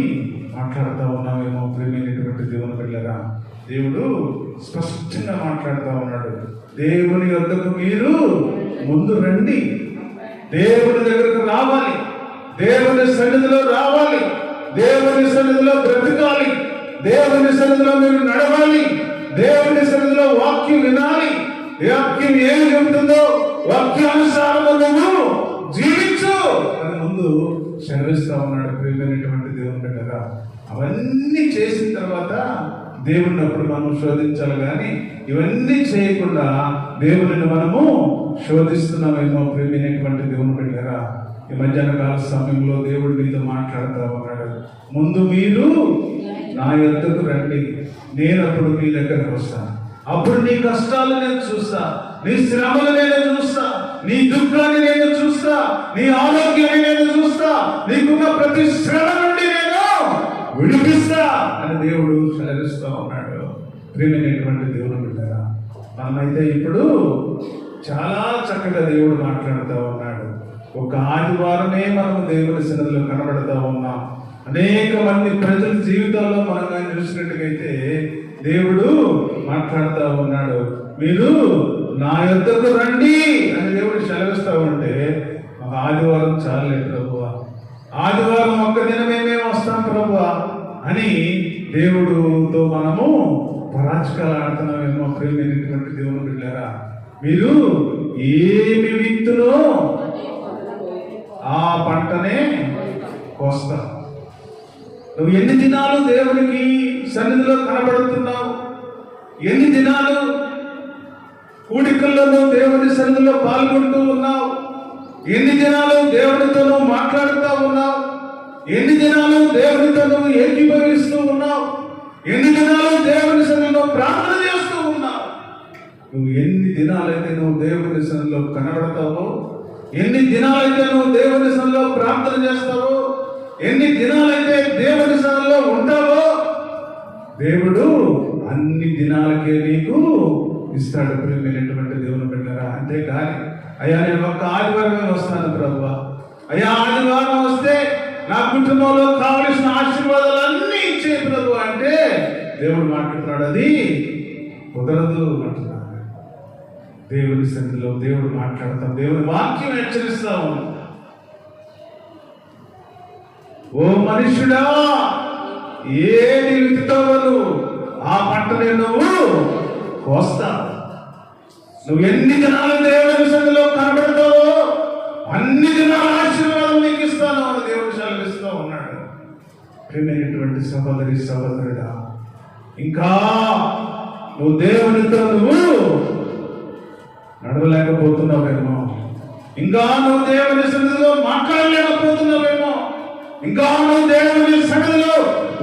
A: మాట్లాడుతూ ఉన్నామేమో. ప్రియమైనటువంటి దేవుని బిడ్డలారా, దేవుడు స్పష్టంగా మాట్లాడుతూ ఉన్నాడు. దేవుని వద్దకు మీరు ముందు రండి, దేవుని దగ్గరకు రావాలి, దేవుని సన్నిధిలో రావాలి, దేవుని సన్నిధిలో బ్రతకాలి, దేవుని సన్నిధిలో మీరు నడవాలి, దేవుని సన్నిధిలో వాక్యం వినాలి, వాక్యం ఏమి చెబుతుందో వాక్యానుసారము నువ్వు జీవించు అని ముందు సెలవిస్తా ఉన్నాడు. ప్రియమైనటువంటి దేవుని బిడ్డలారా, అవన్నీ చేసిన తర్వాత దేవుడిని అప్పుడు మనం శోధించాలి, కానీ ఇవన్నీ చేయకుండా దేవుడిని మనము శోధిస్తున్నామేమో. ప్రియమైనటువంటి దేవుని బిడ్డలారా, ఈ మధ్యాహ్న కాల సమయంలో దేవుడు నీతో మాట్లాడుతూ ఉన్నాడు. ముందు మీరు నా యొద్దకు రండి, నేను అప్పుడు మీ దగ్గరకు వస్తాను. అప్పుడు నీ కష్టాలు నేను చూస్తా, నీ శ్రమలు నేను చూస్తా, నీ దుఃఖాన్ని నేను చూస్తా, నీ ఆరోగ్యాన్ని నేను చూస్తా, నీకున్న ప్రతి శ్రమ నుండి నేను విడిపిస్తా అని దేవుడు సెలవిస్తూ ఉన్నాడు. ప్రియమైనటువంటి దేవుని బిడ్డరా, మనమైతే ఇప్పుడు చాలా చక్కగా దేవుడు మాట్లాడుతూ ఉన్నాడు. ఒక ఆదివారమే మనం దేవుని సన్నిధిలో కనబడతా ఉన్నాం. అనేక మంది ప్రజల జీవితాల్లో మనం కానీ చూసినట్టుగైతే దేవుడు మాట్లాడుతూ ఉన్నాడు. మీరు నా యొద్దకు రండి అని దేవుడు సెలవిస్తూ ఉంటే ఒక ఆదివారం చాలే ప్రభువా, ఆదివారం ఒక్క దినమే మేము వస్తాం ప్రభువా అని దేవుడుతో మనము పరాచకాలు ఆడుతున్నామేమో. ప్రియమైనటువంటి దేవుని బిడ్డలారా, మీరు ఏమి విత్తునో ఆ పంటనే కోస్తావు. నువ్వు ఎన్ని దినాలు దేవునికి సన్నిధిలో కనబడుతున్నావు, ఎన్ని దినాలు కూడికల్లో దేవుని సన్నిధిలో పాల్గొంటూ ఉన్నావు, ఎన్ని దినాలు దేవునితో నువ్వు మాట్లాడుతూ ఉన్నావు, ఎన్ని దినాలు దేవునితో నువ్వు ఏకీభవిస్తూ ఉన్నావు, ఎన్ని దినాలు దేవుని సన్నిధిలో ప్రార్థన చేస్తూ ఉన్నావు. నువ్వు ఎన్ని దినాలైతే నువ్వు దేవుని సన్నిధిలో కనబడతావో, ఎన్ని దినాలైతే నువ్వు దేవుని సన్నిధిలో ప్రార్థన చేస్తావో, ఎన్ని దినాలైతే దేవుని సన్నిధిలో ఉంటావో దేవుడు అన్ని దినాలకే నీకు ఇస్తాడు. ప్రియమైనటువంటి దేవుని బిడ్డలారా, అంతేకాని అయ్యా నేను ఒక్క ఆదివారమే వస్తాను ప్రభువా, అయ్యా ఆదివారం వస్తే నా కుటుంబంలో కావలసిన ఆశీర్వాదాలన్నీ ఇచ్చే ప్రభు అంటే దేవుడు మాట్లాడుతున్నాడు. అది కుదరదు అంటున్నాడు. దేవుని సన్నిధిలో దేవుడు మాట్లాడతాం, దేవుని వాక్యం హెచ్చరిస్తాం. ఓ మనుషుడా, ఏది విత్తుతావు ఆ పంటనే నువ్వు కోస్తావు. నువ్వు ఎన్ని దినాలు దేవుని సన్నిధిలో కనబడతావో అన్ని దినాల ఆశీర్వాదం నీకు ఇస్తాను అని దేవుడు సెలవిస్తూ ఉన్నాడు. ప్రియమైనటువంటి సహోదరి సహోదరుడా, ఇంకా నువ్వు దేవునితో నువ్వు నడవలేకపోతున్నావేమో, ఇంకా నువ్వు దేవుని సన్నిధిలో మాట్లాడలేకపోతున్నావేమో, ఇంకా నువ్వు దేవుని సన్నిధిలో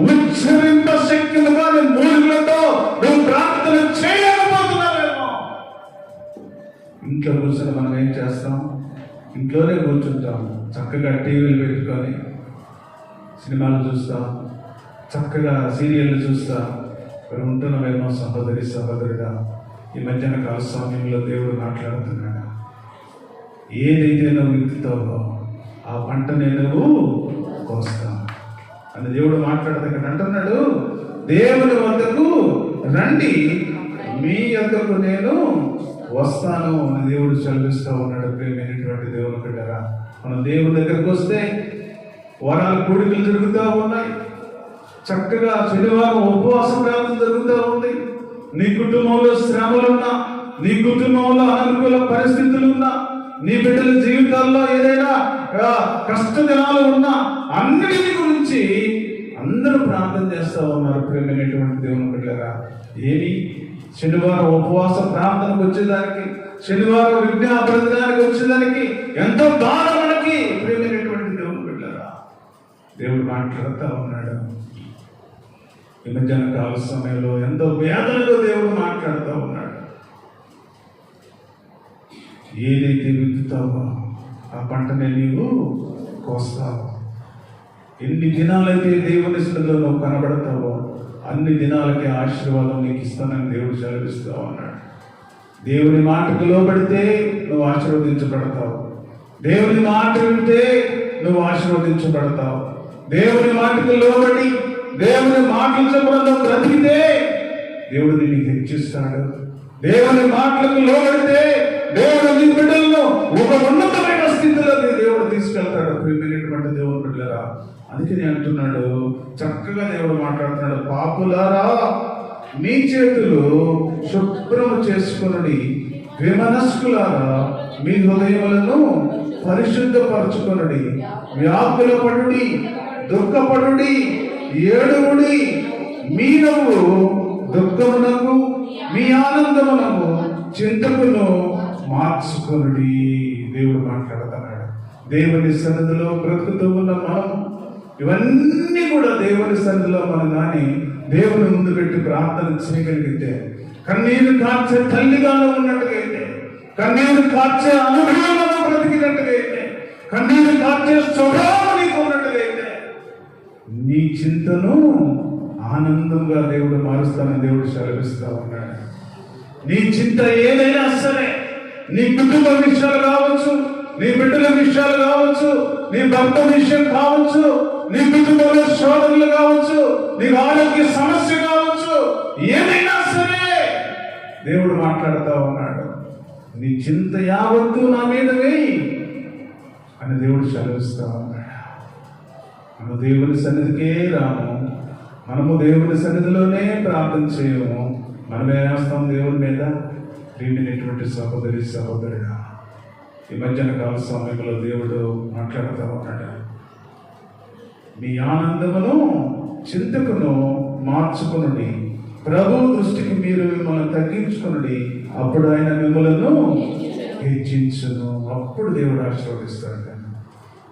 A: ఉచ్చరింప శక్తులుగా మూలుగులతో నువ్వు ప్రార్థన చేయలేకపోతున్నావేమో. ఇంట్లో కూర్చొని మనం ఏం చేస్తాం? ఇంట్లోనే కూర్చుంటాం, చక్కగా టీవీలు పెట్టుకొని సినిమాలు చూస్తాం, చక్కగా సీరియళ్ళు చూస్తా ఉంటున్నావేమో. సహోదరి సహోదరుడా, ఈ మధ్యాహ్న కాల సమయంలో దేవుడు మాట్లాడుతున్నాడు. ఏదైతే నువ్వు విత్తుతావో ఆ పంటనే నువ్వు కోస్తా అని దేవుడు మాట్లాడదు. ఇక్కడ అంటున్నాడు, దేవుని వద్దకు రండి, మీ వద్దకు నేను వస్తాను అని దేవుడు సెలవిస్తూ ఉన్నాడు. ప్రియమైనటువంటి దేవుని బిడ్డరా, మనం దేవుని దగ్గరకు వస్తే వరాల కూడికలు జరుగుతూ ఉన్నాయి, చక్కగా శనివారం ఉపవాస ప్రార్థన జరుగుతూ ఉంది. నీ కుటుంబంలో శ్రమలున్నా, నీ కుటుంబంలో అనుకూల పరిస్థితులు ఉన్నా, నీ బిడ్డల జీవితాల్లో ఏదైనా కష్ట దినాలు ఉన్నా అన్నిటి గురించి అందరూ ప్రార్థన చేస్తూ ఉన్నారు. ప్రియమైనటువంటి దేవుని బిడ్డలారా, ఏమి శనివారం ఉపవాస ప్రార్థనకు వచ్చేదానికి, శనివారం విజ్ఞాపనకి వచ్చేదానికి ఎంతో బాధ మనకి. ప్రియమైనటువంటి దేవుని బిడ్డలారా, దేవుడు మాట్లాడుతూ ఉన్నాడు. ఈ మధ్యాహ్న కాల సమయంలో ఎంతో వేదనలో దేవుడు మాట్లాడుతూ ఉన్నాడు. ఏదైతే విత్తుతావో ఆ పంటనే నీవు కోస్తావు. ఎన్ని దినాలైతే దేవుని సన్నిధిలో నువ్వు కనబడతావో అన్ని దినాలకే ఆశీర్వాదం నీకు ఇస్తానని దేవుడు సెలవిస్తూ ఉన్నాడు. దేవుని మాటకు లోబడితే నువ్వు ఆశీర్వదించబడతావు, దేవుని మాట వింటే నువ్వు ఆశీర్వదించబడతావు. దేవుని మాటకు లోబడి దేవుని మాటలు చెప్పడంలో బ్రతికితే దేవుడు నిన్ను హెచ్చిస్తాడు. దేవుని మాటలకు లోబడితే దేవుడు నీ బిడ్డలను ఒక ఉన్నతమైన స్థితిలోకి దేవుడు తీసుకెళ్తాడు. ప్రియమైనటువంటి దేవుని బిడ్డలారా, అందుకని అంటున్నాడు, చక్కగా దేవుడు మాట్లాడుతున్నాడు. పాపులారా, మీ చేతులు శుభ్రము చేసుకొనుడి, విమనస్కులారా మీ హృదయములను పరిశుద్ధపరచుకొనుడి, వ్యాకులపడుడి, దుఃఖపడుడి, ఏడువుడి, మీ నవ్వు దుఃఖమునకు మీ ఆనందమునకు చింతకును మార్చుకొనుడి. దేవుడు మాట్లాడుతున్నాడు. దేవుని సన్నిధిలో బ్రతుకుతూ ఉన్న మనం ఇవన్నీ కూడా దేవుని సన్నిధిలో మనం కానీ దేవుని ముందు పెట్టి ప్రార్థన చేయగలిగితే, కన్నీరు కార్చే తల్లిగానే ఉన్నట్టుగైతే, కన్నీరు కార్చే అనుభవంలో బ్రతికినట్టుగైతే, కన్నీరు కార్చే స్వభావం నీకు ఉన్నట్టుగైతే నీ చింతను ఆనందంగా దేవుడు మారుస్తానని దేవుడు సెలవిస్తా ఉన్నాడు. నీ చింత ఏదైనా సరే, నీ కుటుంబ విషయాలు కావచ్చు, నీ బిడ్డల విషయాలు కావచ్చు, నీ భర్త విషయం కావచ్చు, నీ కుటుంబంలో సోదరులు కావచ్చు, నీ ఆరోగ్య సమస్య కావచ్చు, ఏదైనా సరే దేవుడు మాట్లాడుతూ ఉన్నాడు. నీ చింత యావత్తు నా మీద వేయి అని దేవుడు సెలవిస్తా ఉన్నాడు. మనము దేవుని సన్నిధికే రాము, మనము దేవుని సన్నిధిలోనే ప్రార్థన చేయము. మనం వేస్తాం దేవుని మీద. ప్రియమైనటువంటి సహోదరి సహోదరుడా, ఈ మధ్యాహ్న కాల సమయంలో దేవుడు మాట్లాడుతూ ఉన్నాడు. మీ ఆనందమును చింతకును మార్చుకునుడి, ప్రభు దృష్టికి మీరు మిమ్మల్ని తగ్గించుకునుడి, అప్పుడు ఆయన మిమ్మలను హెచ్చించును. అప్పుడు దేవుడు ఆశీర్వదిస్తాడు.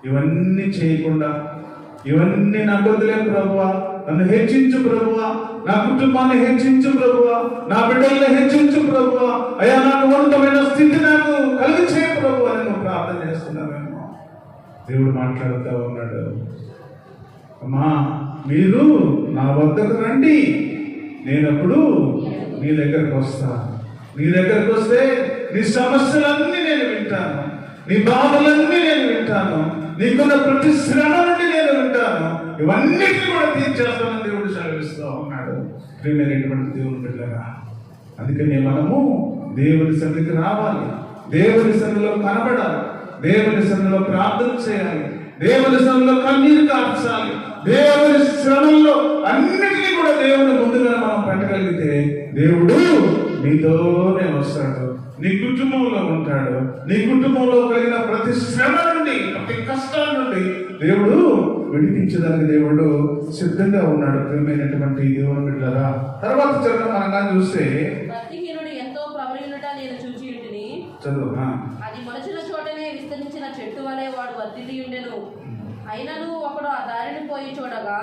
A: ఇవన్నీ చేయకుండా, ఇవన్నీ నాకు వదిలే ప్రభువా, నన్ను హెచ్చించు ప్రభువా, నా కుటుంబాన్ని హెచ్చించు ప్రభువా, నా బిడ్డల్ని హెచ్చించు ప్రభువా, అయ్యా నాకు ఉన్నతమైన స్థితి నాకు కలిగి చేయ ప్రభువా అని నువ్వు ప్రార్థన చేస్తున్నావేమో. దేవుడు మాట్లాడుతూ ఉన్నాడు, అమ్మా మీరు నా వద్దకు రండి, నేనప్పుడు నీ దగ్గరకు వస్తాను. నీ దగ్గరకు వస్తే నీ సమస్యలన్నీ నేను వింటాను, నీ బాధలన్నీ నేను వింటాను, నీకున్న ప్రతి శ్రమ నుండి నేను వింటాను, ఇవన్నిటిని కూడా తీర్చేస్తానని దేవుడు సెలవిస్తూ ఉన్నాడు. ప్రియమైనటువంటి దేవుని బిడ్డలారా, అందుకని మనము దేవుని సన్నిధికి రావాలి, దేవుని సన్నిధిలో కనబడాలి, దేవుని సన్నిధిలో ప్రార్థన చేయాలి, దేవుని సన్నిధిలో కన్నీరు కార్చాలి. దేవుని శ్రమల్లో అన్నిటినీ కూడా దేవుని ముందుగా మనం పెట్టగలిగితే దేవుడు నీతోనే వస్తాడు, నీ కుటుంబంలో ఉంటాడు. నీ కుటుంబంలో కలిగిన ప్రతి శ్రమ నుండి, ప్రతి కష్టాల నుండి దేవుడు విడిపించడానికి దేవుడు సిద్ధంగా ఉన్నాడు. ప్రియమైనటువంటి దేవుని బిడ్డలారా, తర్వాత చరణం చూస్తే
B: ఎంతో ప్రబలియుట నేను చూచి ఉంటిని,
A: చదువు.
B: అది మొలచిన చోటనే విస్తరించిన చెట్టు వలె వాడు వర్ధిల్లి ఉండెను. అయినను ఒకడు ఆ దారిని పోయి చూడగా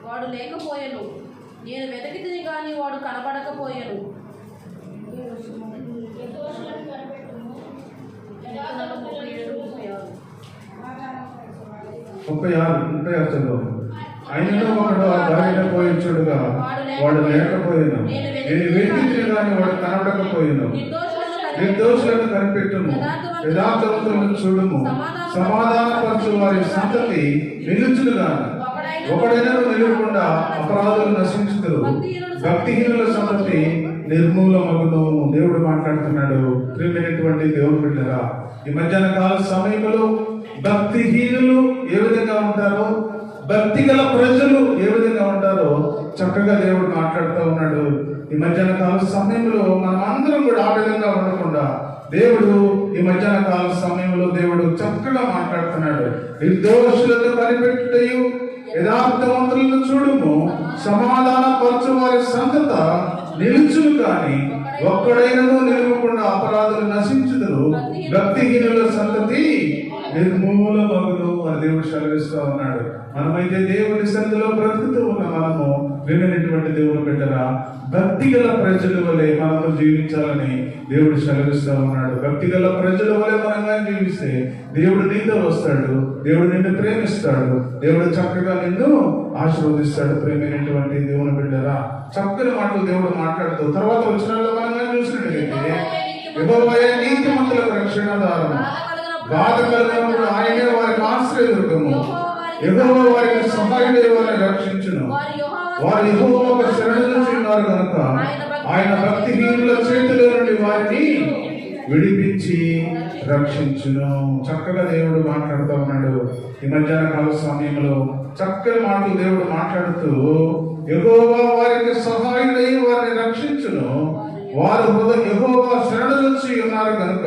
B: వాడు లేకపోయెను. నేను వెతికితిని గాని వాడు కనబడకపోయెను.
A: 36 చదువు. అయినను ఒకడు ఆ దారిన పోయి చూడగా వాడు లేకపోయాను, నేను వెతికిన కానీ వాడు కనబడకపోయాను. నిర్దోషులను కనిపెట్టుము, యథార్థవంతులను చూడుము, సమాధానపరచు వారి సంతతి నిలుచునుగా. ఒకడైనను నిలవకుండా అపరాధులు నశించుదురు, భక్తిహీనుల సంతతి నిర్మూలమగును. దేవుడు మాట్లాడుతున్నాడు. ప్రియమైనటువంటి దేవుని బిడ్డలారా, ఈ మధ్యాహ్న కాల సమయంలో భక్తిహీనులు ఏ విధంగా ఉంటారో, భక్తి గల ప్రజలు ఏ విధంగా ఉంటారో చక్కగా దేవుడు మాట్లాడుతూ ఉన్నాడు. ఈ మధ్యాహ్న కాల సమయంలో మనం అందరం కూడా ఆ విధంగా ఉండకుండా దేవుడు ఈ మధ్యాహ్న కాల సమయంలో దేవుడు చక్కగా మాట్లాడుతున్నాడు. నిర్దోషులను కనిపెట్టుటయు యథార్థవంతులను చూడుము, సమాధాన పరచు వారి సంతత నిలుచును కానీ ఒక్కడైనను నిలవకుండా అపరాధులు నశించుదురు, భక్తిహీనుల సంతతి నిర్మూలమగును అని దేవుడు సెలవిస్తూ ఉన్నాడు. మనమైతే దేవుని సన్నిధిలో బ్రతుకుతూ ఉన్న మనము వినటువంటి దేవుని బిడ్డరా, భక్తి గల ప్రజల వలె మనము జీవించాలని దేవుడు సెలవిస్తూ ఉన్నాడు. భక్తి గల ప్రజల వలె మనంగా జీవిస్తే దేవుడు నీతో వస్తాడు, దేవుడు నిన్ను ప్రేమిస్తాడు, దేవుడు చక్కగా నిన్ను ఆశీర్వదిస్తాడు. ప్రేమైనటువంటి దేవుని బిడ్డరా, చక్కని మాటలు దేవుడు మాట్లాడుతూ తర్వాత వచ్చిన మనంగా చూసినట్లయితే యెహోవాయే నీతిమంతులకు రక్షణాధారం, బాధ కలిగినప్పుడు ఆయనే వారికి ఆశ్రయదుర్గము, యెహోవా వారికి సహాయుడై వారిని రక్షించును. వారు యెహోవాకు శరణుజొచ్చి ఉన్నారు కనుక ఆయన భక్తిహీనుల చేతిలో నుండి వారిని విడిపించి రక్షించును. చక్కగా దేవుడు మాట్లాడుతూ ఉన్నాడు. ఈ మధ్యాహ్న కాల సమయంలో చక్కని మాటలు దేవుడు మాట్లాడుతూ యెహోవా వారికి సహాయుడై వారిని రక్షించును. వారు యెహోవా శరణుజొచ్చి ఉన్నారు కనుక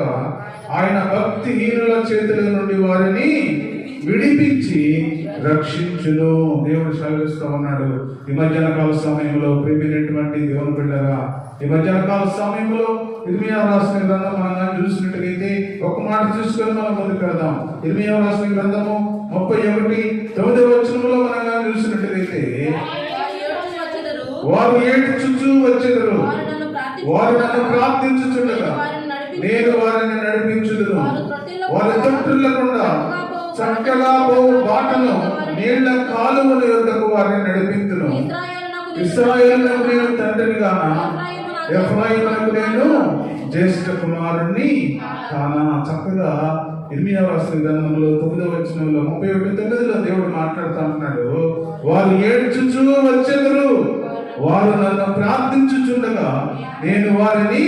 A: ఆయన భక్తిహీనుల చేతుల నుండి వారిని విడిపించి రక్షించును. దేవుడు సెలవిస్తూ ఉన్నాడు. ఈ మధ్యాహ్న కాల సమయంలో ప్రేమైనటువంటి దేవుని బిడ్డరా, ఈ మధ్యాహ్న కాల సమయంలో ఇర్మియా రాసిన గ్రంథం మనం చూసినట్లయితే ఒక మాట చూసుకొని మనం ముందుకు వెళ్దాం. ఇర్మియా రాసిన గ్రంథము 31:9 మనం చూసినట్లయితే వారు ఏడ్చుచూ వచ్చెదరు, వారు నన్ను ప్రార్థించుచుండగా నేను వారిని నడిపించుదును, వారి తొట్టులకుండా చక్కగా పోవు బాటను నీళ్ల కాలువల యొద్దకు వారిని నడిపించును. ఇశ్రాయేలునకు నేను తండ్రిగానా, ఎఫ్రాయిమునకు నేను జ్యేష్ఠ కుమారుణ్ణి కానా. చక్కగా ఇర్మియా రాసిన గ్రంథంలో 9వ వచనంలో 31:9 దేవుడు మాట్లాడుతూ ఉంటున్నాడు. వారు ఏడ్చుచూ వచ్చెదరు, వారు నన్ను ప్రార్థించుచుండగా నేను వారిని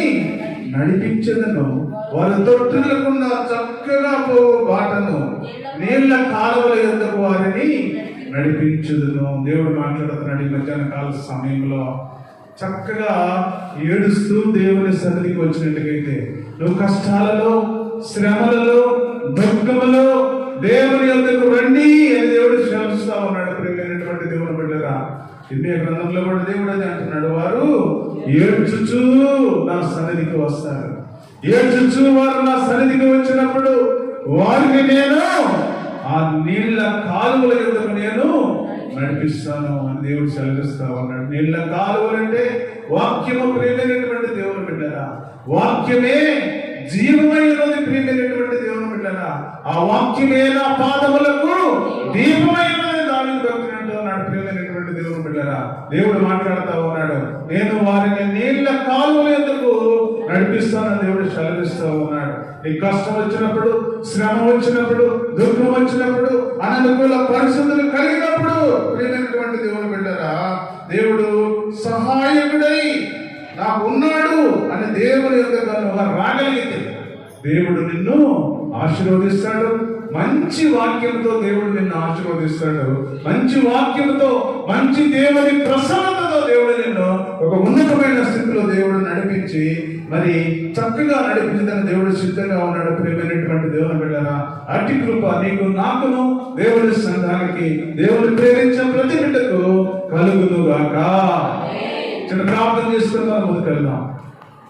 A: నడిపించెదను. వారు తొట్టిల్లకుండా చక్కగా పోవు బాటను నీళ్ల కాలువల యొద్దకు వారిని నడిపించుదును. దేవుడు మాట్లాడుతున్నాడు. ఈ మధ్యాహ్న కాల సమయంలో చక్కగా ఏడుస్తూ దేవుని సన్నిధికి వచ్చినట్టుగైతే, నువ్వు కష్టాలలో, శ్రమలలో, దుఃఖములో దేవుని యొద్దకు రండి అని దేవుడు శ్రమిస్తా ఉన్నాడు. ప్రియమైనటువంటి దేవుని బిడ్డరా, ఇర్మియా గ్రంథంలో కూడా దేవుడు అది అంటున్నాడు. వారు ఏడ్చుచూ నా సన్నిధికి వస్తారు. ఏడ్చుచూ వారు నా సన్నిధికి వచ్చినప్పుడు వారికి నేను ఆ నీళ్ల కాలువల యొద్దకు నేను నడిపిస్తాను అని దేవుడు సెలవిస్తా ఉన్నాడు. నీళ్ల కాలువలు అంటే వాక్యము. ప్రియమైనటువంటి దేవుని బిడ్డరా, వాక్యమే జీవమైనది. ప్రియమైనటువంటి దేవుని బిడ్డరా, ఆ వాక్యమే నా పాదములకు దీపమైనది. దానిని భక్తుడు అన్నాడు. ప్రియమైనటువంటి దేవుని బిడ్డరా, దేవుడు మాట్లాడుతూ ఉన్నాడు. నేను వారిని నీళ్ల కాలువల యొద్దకు నడిపిస్తానని దేవుడు సెలవిస్తూ ఉన్నాడు. నీ కష్టం వచ్చినప్పుడు, శ్రమ వచ్చినప్పుడు, దుఃఖం వచ్చినప్పుడు, అననుకూల పరిస్థితులు కలిగినప్పుడు ప్రియమైనటువంటి దేవుని బిడ్డరా, దేవుడు సహాయకుడై నాకు ఉన్నాడు అని దేవుని యొక్క రాగలిగితే దేవుడు నిన్ను ఆశీర్వదిస్తాడు. మంచి వాక్యంతో దేవుడు నిన్ను ఆశీర్వదిస్తాడు. మంచి వాక్యంతో, మంచి దేవుని ప్రసన్నతతో దేవుడు నిన్ను ఒక ఉన్నతమైన స్థితిలో దేవుడు నడిపించి మరి చక్కగా నడిపించదని దేవుడు సిద్ధంగా ఉన్నాడు. ప్రియమైనటువంటి దేవుని బిడ్డరా, అట్టి కృప నీకు, నాకును, దేవుని సంఘానికి, దేవుని ప్రేమించిన ప్రతి బిడ్డకు కలుగును గాక. చిన్న ప్రార్థన చేసుకుని మనం ముందుకు వెళ్దాం.